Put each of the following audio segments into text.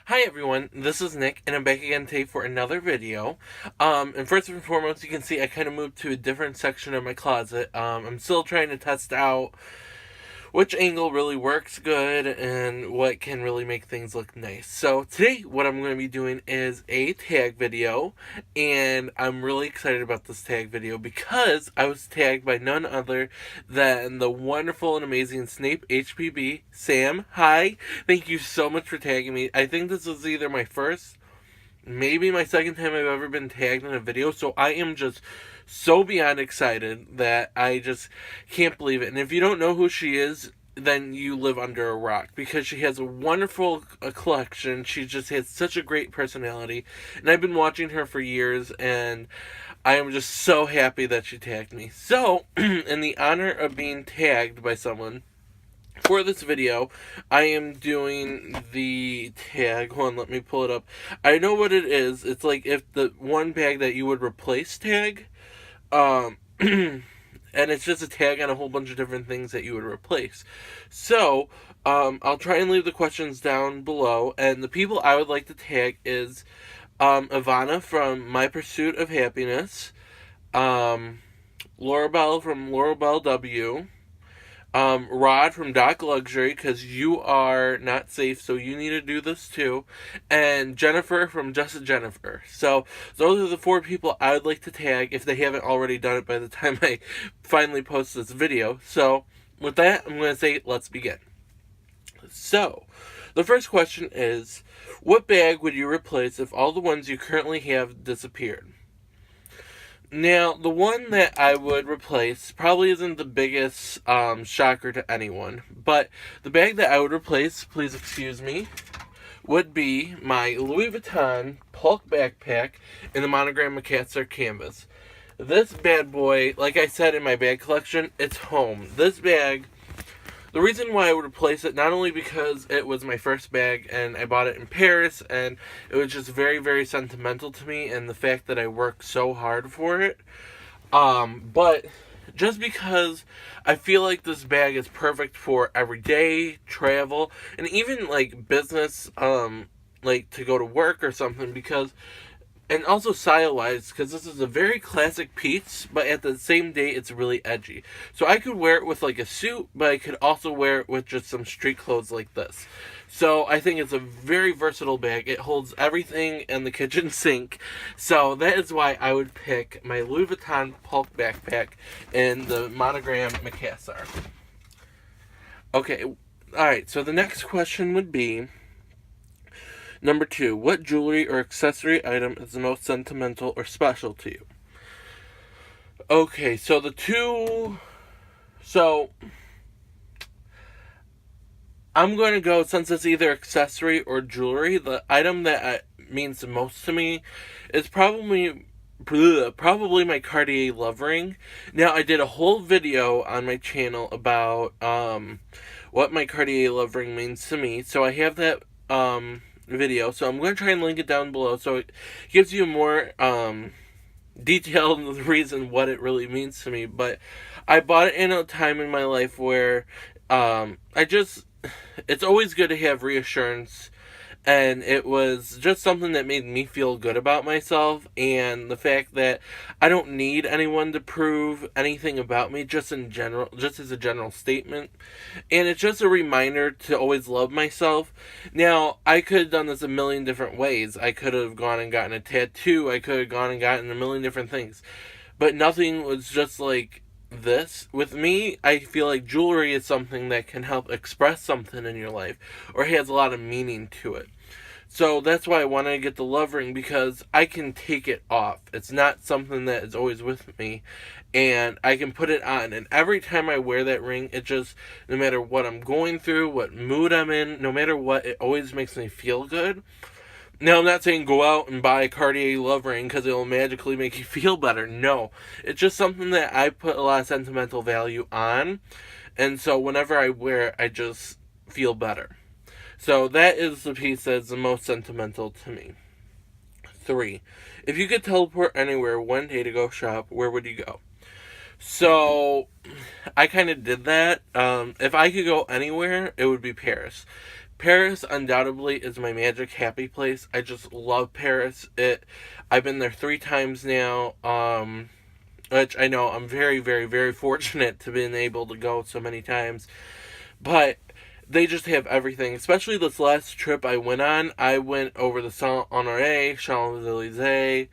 Hi everyone, this is Nick, and I'm back again today for another video. And first and foremost, you can see I kind of moved to a different section of my closet. I'm still trying to test out which angle really works good and what can really make things look nice. So today what I'm going to be doing is a tag video, and I'm really excited about this tag video because I was tagged by none other than the wonderful and amazing snapeHBP. Sam, hi, thank you so much for tagging me. I think this is either my first, maybe my second time I've ever been tagged in a video, so I am just so beyond excited that I just can't believe it. And if you don't know who she is, then you live under a rock, because she has a wonderful collection. She just has such a great personality, and I've been watching her for years, and I am just so happy that she tagged me. So, in the honor of being tagged by someone, for this video, I am doing the tag. Hold on, let me pull it up. I know what it is. It's like if the one bag that you would replace tag. And it's just a tag on a whole bunch of different things that you would replace. So, I'll try and leave the questions down below. And the people I would like to tag is Ivana from My Pursuit of Happiness, Laurelbelle from LaurelbelleW, Rod from DocLuxury, because you are not safe, so you need to do this too, and Jennifer from JustJenifer. So those are the 4 people I would like to tag if they haven't already done it by the time I finally post this video. So with that, I'm going to say let's begin. So the first question is, what bag would you replace if all the ones you currently have disappeared? Now, the one that I would replace probably isn't the biggest shocker to anyone, but the bag that I would replace, please excuse me, would be my Louis Vuitton Polk backpack in the monogram Macassar canvas. This bad boy, like I said in my bag collection, it's home. This bag, the reason why I would replace it, not only because it was my first bag and I bought it in Paris and it was just very, very sentimental to me, and the fact that I worked so hard for it, but just because I feel like this bag is perfect for everyday travel and even like business, like to go to work or something, and also style-wise, because this is a very classic piece, but at the same day, it's really edgy. So I could wear it with like a suit, but I could also wear it with just some street clothes like this. So I think it's a very versatile bag. It holds everything in the kitchen sink. So that is why I would pick my Louis Vuitton Polk backpack in the monogram Macassar. Okay, alright, so the next question would be, number 2, what jewelry or accessory item is the most sentimental or special to you? Okay, so I'm going to go, since it's either accessory or jewelry, the item that means the most to me is probably my Cartier love ring. Now, I did a whole video on my channel about what my Cartier love ring means to me, so I have that video, so I'm going to try and link it down below so it gives you more detailed reason what it really means to me. But I bought it in a time in my life where it's always good to have reassurance, and it was just something that made me feel good about myself, and the fact that I don't need anyone to prove anything about me, just in general, just as a general statement. And it's just a reminder to always love myself. Now, I could have done this a million different ways. I could have gone and gotten a tattoo. I could have gone and gotten a million different things. But nothing was just like this. With me, I feel like jewelry is something that can help express something in your life, or has a lot of meaning to it. So that's why I wanted to get the love ring, because I can take it off. It's not something that is always with me, and I can put it on. And every time I wear that ring, it just, no matter what I'm going through, what mood I'm in, no matter what, it always makes me feel good. Now, I'm not saying go out and buy a Cartier love ring because it will magically make you feel better. No. It's just something that I put a lot of sentimental value on, and so whenever I wear it, I just feel better. So that is the piece that's the most sentimental to me. 3, if you could teleport anywhere one day to go shop, where would you go? So I kind of did that. If I could go anywhere, it would be Paris. Paris undoubtedly is my magic happy place. I just love Paris. I've been there 3 times now. Which I know I'm very, very, very fortunate to being able to go so many times. But they just have everything. Especially this last trip I went on. I went over the Saint-Honoré, Champs-Élysées,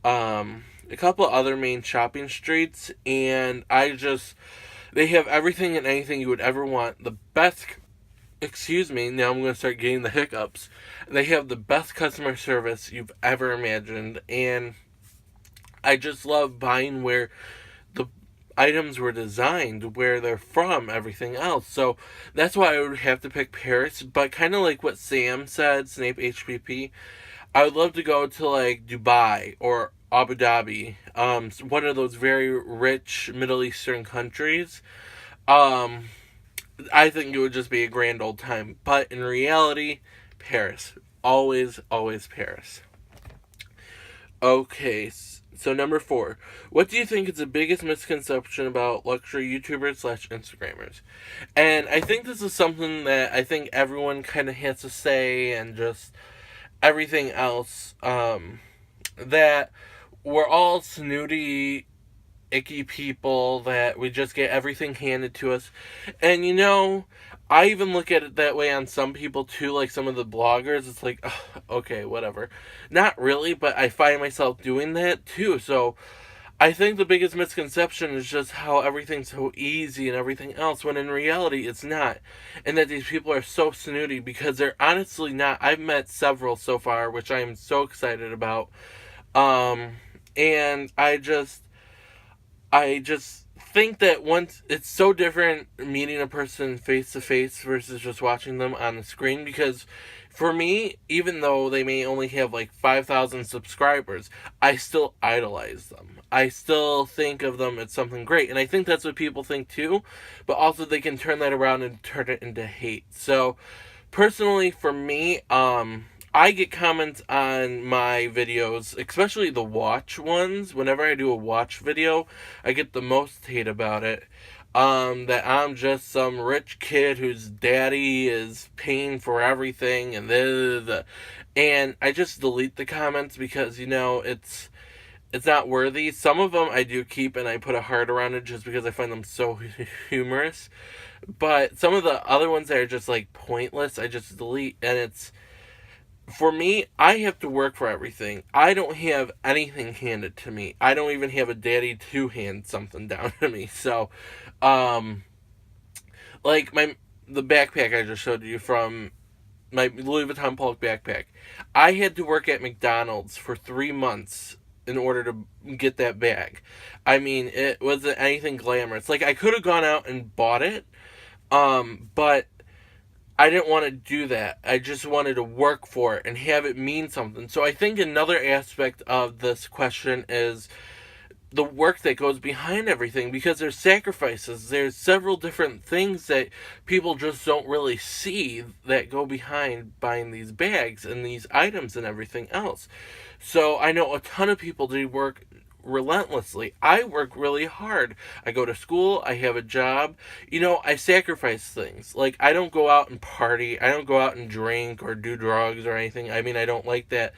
a couple other main shopping streets, and they have everything and anything you would ever want. The best, excuse me, now I'm going to start getting the hiccups. They have the best customer service you've ever imagined, and I just love buying where the items were designed, where they're from, everything else. So that's why I would have to pick Paris. But kind of like what Sam said, snapeHBP, I would love to go to like Dubai or Abu Dhabi, one of those very rich Middle Eastern countries. I think it would just be a grand old time. But in reality, Paris. Always, always Paris. Okay, so number 4. What do you think is the biggest misconception about luxury YouTubers / Instagrammers? And I think this is something that I think everyone kind of has to say, and just everything else. That we're all snooty, icky people, that we just get everything handed to us. And I even look at it that way on some people too, like some of the bloggers. It's like, okay, whatever. Not really, but I find myself doing that too. So I think the biggest misconception is just how everything's so easy and everything else, when in reality it's not. And that these people are so snooty, because they're honestly not. I've met several so far, which I am so excited about. And I just think that once it's so different meeting a person face to face versus just watching them on the screen, because for me, even though they may only have like 5,000 subscribers, I still idolize them. I still think of them as something great, and I think that's what people think too, but also they can turn that around and turn it into hate. So personally for me, I get comments on my videos, especially the watch ones. Whenever I do a watch video, I get the most hate about it. That I'm just some rich kid whose daddy is paying for everything, and I just delete the comments because it's not worthy. Some of them I do keep and I put a heart around it just because I find them so humorous. But some of the other ones that are just like pointless, I just delete, and for me, I have to work for everything. I don't have anything handed to me. I don't even have a daddy to hand something down to me. So, like the backpack I just showed you, from my Louis Vuitton Polk backpack. I had to work at McDonald's for 3 months in order to get that bag. I mean, it wasn't anything glamorous. Like, I could have gone out and bought it, but I didn't want to do that. I just wanted to work for it and have it mean something. So I think another aspect of this question is the work that goes behind everything, because there's sacrifices. There's several different things that people just don't really see that go behind buying these bags and these items and everything else. So I know a ton of people do work relentlessly. I work really hard. I go to school, I have a job. I sacrifice things. Like, I don't go out and party, I don't go out and drink or do drugs or anything. I mean, I don't like that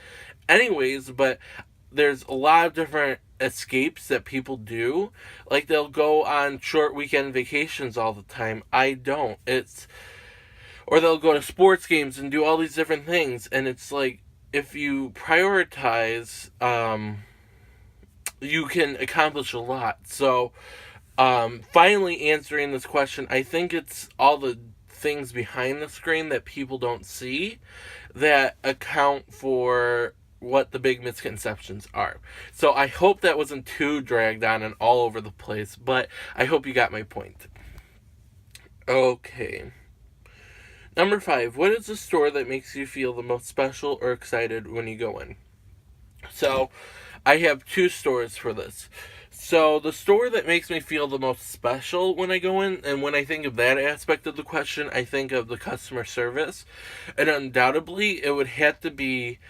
anyways, but there's a lot of different escapes that people do. Like, they'll go on short weekend vacations all the time. I don't. Or they'll go to sports games and do all these different things, and it's like, if you prioritize, you can accomplish a lot. So, finally answering this question, I think it's all the things behind the screen that people don't see that account for what the big misconceptions are. So I hope that wasn't too dragged on and all over the place, but I hope you got my point. Okay. Number 5, what is the store that makes you feel the most special or excited when you go in? So, I have 2 stores for this. So, the store that makes me feel the most special when I go in, and when I think of that aspect of the question, I think of the customer service. And undoubtedly, it would have to be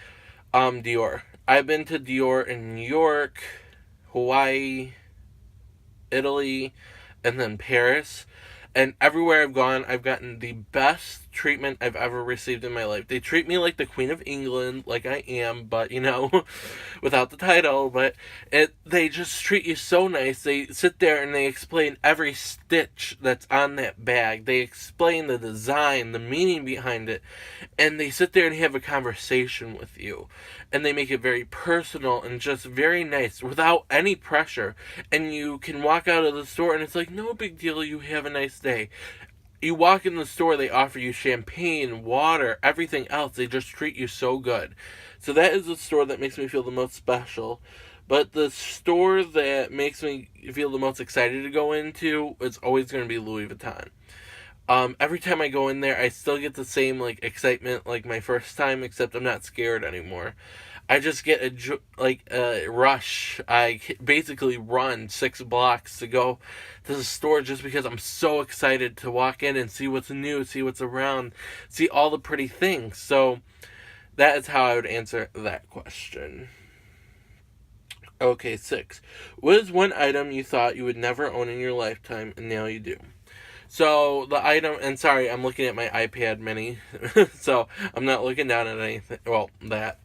Dior. I've been to Dior in New York, Hawaii, Italy, and then Paris. And everywhere I've gone, I've gotten the best treatment I've ever received in my life. They treat me like the Queen of England, like I am, but, without the title, but they just treat you so nice. They sit there and they explain every stitch that's on that bag. They explain the design, the meaning behind it, and they sit there and have a conversation with you. And they make it very personal and just very nice without any pressure. And you can walk out of the store and it's like, no big deal, you have a nice day. You walk in the store, they offer you champagne, water, everything else. They just treat you so good. So that is the store that makes me feel the most special. But the store that makes me feel the most excited to go into is always going to be Louis Vuitton. Every time I go in there, I still get the same, excitement like my first time, except I'm not scared anymore. I just get a rush. I basically run 6 blocks to go to the store just because I'm so excited to walk in and see what's new, see what's around, see all the pretty things. So that is how I would answer that question. Okay, 6. What is one item you thought you would never own in your lifetime and now you do? So the item, and sorry, I'm looking at my iPad mini, so I'm not looking down at anything, well, but.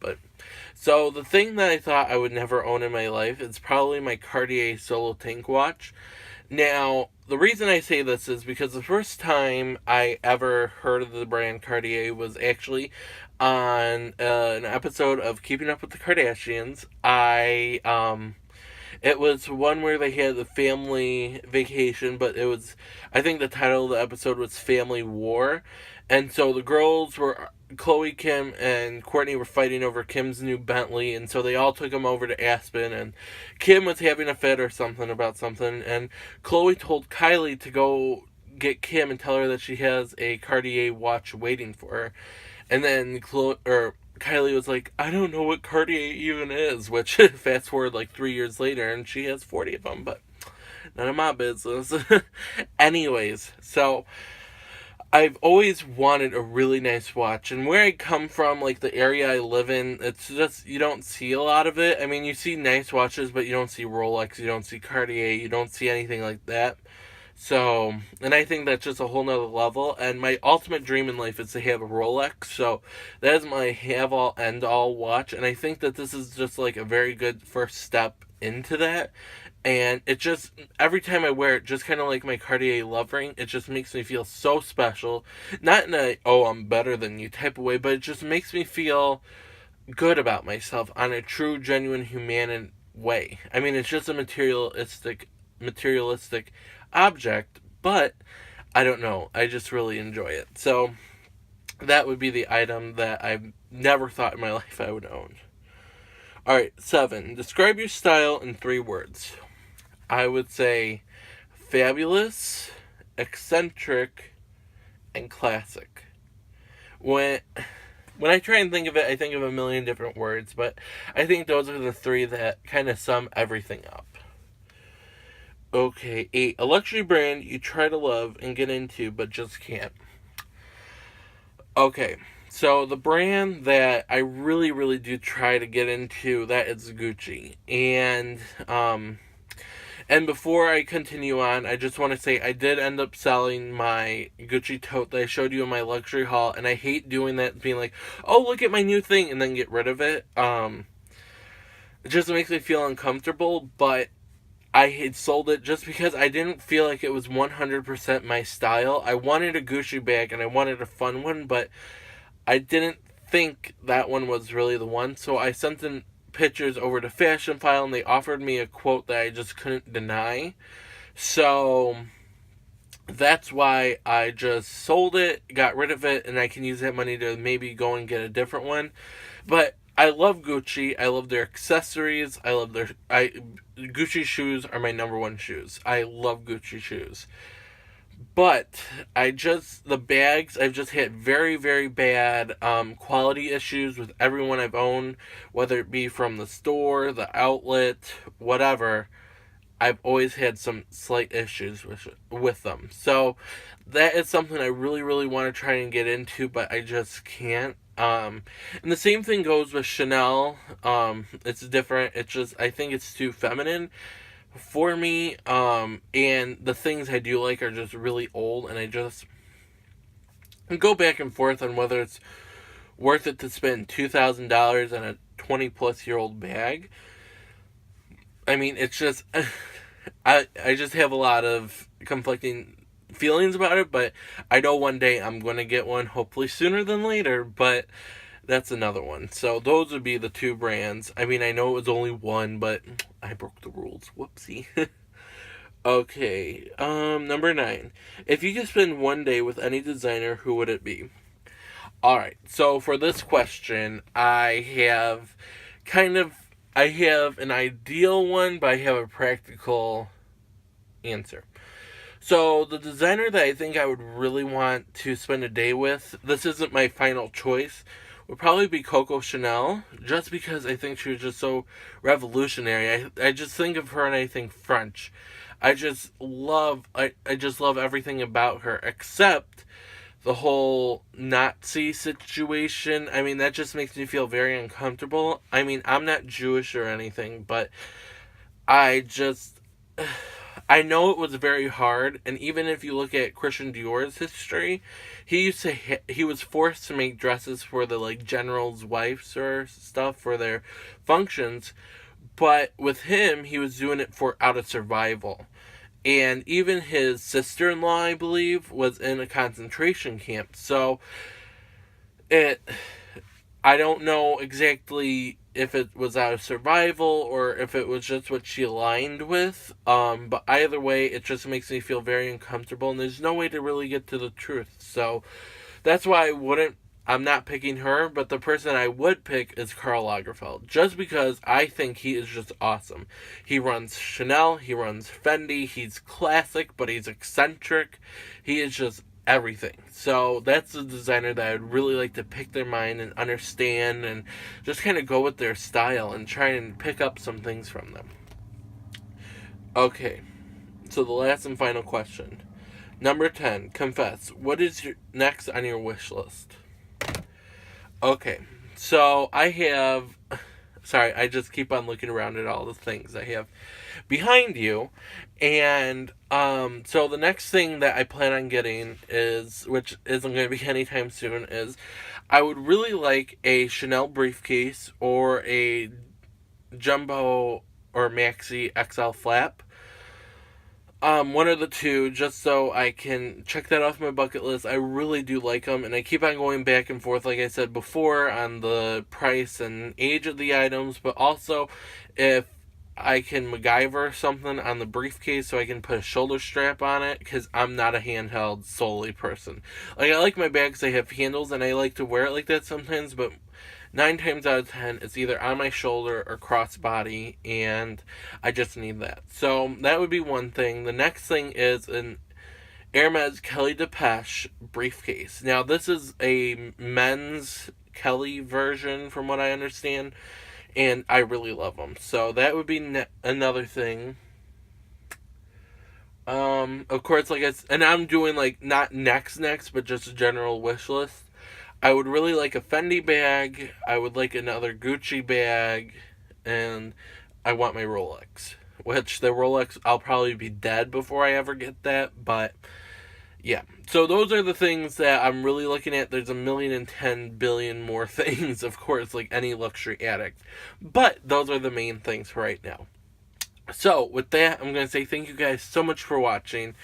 So the thing that I thought I would never own in my life is probably my Cartier Solo Tank watch. Now, the reason I say this is because the first time I ever heard of the brand Cartier was actually on an episode of Keeping Up with the Kardashians. It was one where they had the family vacation, but I think the title of the episode was Family War. And so the girls were, Khloe, Kim, and Kourtney were fighting over Kim's new Bentley, and so they all took them over to Aspen, and Kim was having a fit or something about something, and Khloe told Kylie to go get Kim and tell her that she has a Cartier watch waiting for her. And then Kylie was like, I don't know what Cartier even is, which fast forward 3 years later and she has 40 of them, but none of my business. Anyways, so I've always wanted a really nice watch, and where I come from, the area I live in, it's just, you don't see a lot of it. I mean, you see nice watches, but you don't see Rolex, you don't see Cartier, you don't see anything like that. So, and I think that's just a whole nother level, and my ultimate dream in life is to have a Rolex, so that is my have-all, end-all watch, and I think that this is just, a very good first step into that, and it just, every time I wear it, just kind of like my Cartier love ring, it just makes me feel so special, not in a, oh, I'm better than you type of way, but it just makes me feel good about myself on a true, genuine, human way. I mean, it's just a materialistic object, but I don't know, I just really enjoy it. So that would be the item that I've never thought in my life I would own. Alright, 7. Describe your style in 3 words. I would say fabulous, eccentric, and classic. When I try and think of it, I think of a million different words, but I think those are the 3 that kind of sum everything up. Okay, 8. A luxury brand you try to love and get into, but just can't. Okay, so the brand that I really, really do try to get into, that is Gucci. And before I continue on, I just want to say I did end up selling my Gucci tote that I showed you in my luxury haul, and I hate doing that, being like, oh, look at my new thing, and then get rid of it. It just makes me feel uncomfortable, but I had sold it just because I didn't feel like it was 100% my style. I wanted a Gucci bag and I wanted a fun one, but I didn't think that one was really the one. So I sent in pictures over to Fashion File and they offered me a quote that I just couldn't deny. So that's why I just sold it, got rid of it, and I can use that money to maybe go and get a different one. But I love Gucci. I love their accessories. Gucci shoes are my number 1 shoes. I love Gucci shoes. But the bags, I've just had very, very bad quality issues with everyone I've owned, whether it be from the store, the outlet, whatever. I've always had some slight issues with them. So that is something I really, really want to try and get into, but I just can't. And the same thing goes with Chanel. It's different. It's just, I think it's too feminine for me. And the things I do like are just really old, and and go back and forth on whether it's worth it to spend $2,000 on a 20-plus-year-old bag. I mean, it's just... I just have a lot of conflicting feelings about it, but I know one day I'm going to get one, hopefully sooner than later, but that's another one. So those would be the two brands. I mean, I know it was only one, but I broke the rules. Whoopsie. Okay, number 9. If you could spend one day with any designer, who would it be? Alright, so for this question, I have an ideal one, but I have a practical answer. So the designer that I think I would really want to spend a day with, this isn't my final choice, would probably be Coco Chanel, just because I think she was just so revolutionary. I just think of her and I think French. I just love everything about her, except the whole Nazi situation. I mean, that just makes me feel very uncomfortable. I mean, I'm not Jewish or anything, but I know it was very hard, and even if you look at Christian Dior's history, he was forced to make dresses for the generals' wives or stuff for their functions, but with him, he was doing it out of survival. And even his sister-in-law, I believe, was in a concentration camp. So, I don't know exactly if it was out of survival or if it was just what she aligned with. But either way, it just makes me feel very uncomfortable, and there's no way to really get to the truth. So, that's why I'm not picking her, but the person I would pick is Karl Lagerfeld, just because I think he is just awesome. He runs Chanel, he runs Fendi, he's classic, but he's eccentric. He is just everything. So that's the designer that I'd really like to pick their mind and understand and just kind of go with their style and try and pick up some things from them. Okay, so the last and final question. Number 10, confess. What is your next on your wish list? Okay, so I just keep on looking around at all the things I have behind you, and so the next thing that I plan on getting which isn't going to be anytime soon, is I would really like a Chanel briefcase or a jumbo or maxi XL flap. One of the two, just so I can check that off my bucket list. I really do like them, and I keep on going back and forth, like I said before, on the price and age of the items, but also if I can MacGyver something on the briefcase so I can put a shoulder strap on it, because I'm not a handheld solely person. I like my bags, they have handles, and I like to wear it like that sometimes, but 9 times out of 10, it's either on my shoulder or crossbody, and I just need that. So that would be one thing. The next thing is an Hermes Kelly Depeche briefcase. Now, this is a men's Kelly version, from what I understand, and I really love them. So that would be another thing. Of course, and I'm doing not next, but just a general wish list. I would really like a Fendi bag, I would like another Gucci bag, and I want my Rolex. Which, the Rolex, I'll probably be dead before I ever get that, but yeah. So those are the things that I'm really looking at. There's 1,010 billion more things, of course, like any luxury addict. But those are the main things for right now. So, with that, I'm going to say thank you guys so much for watching.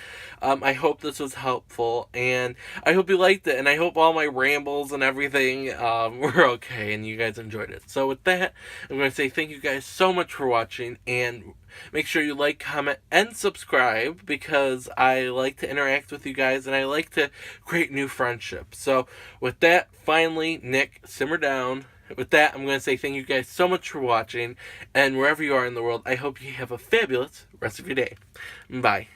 I hope this was helpful, and I hope you liked it, and I hope all my rambles and everything were okay, and you guys enjoyed it. So, with that, I'm going to say thank you guys so much for watching, and make sure you like, comment, and subscribe, because I like to interact with you guys, and I like to create new friendships. So, with that, finally, Nick, simmer down. With that, I'm going to say thank you guys so much for watching, and wherever you are in the world, I hope you have a fabulous rest of your day. Bye.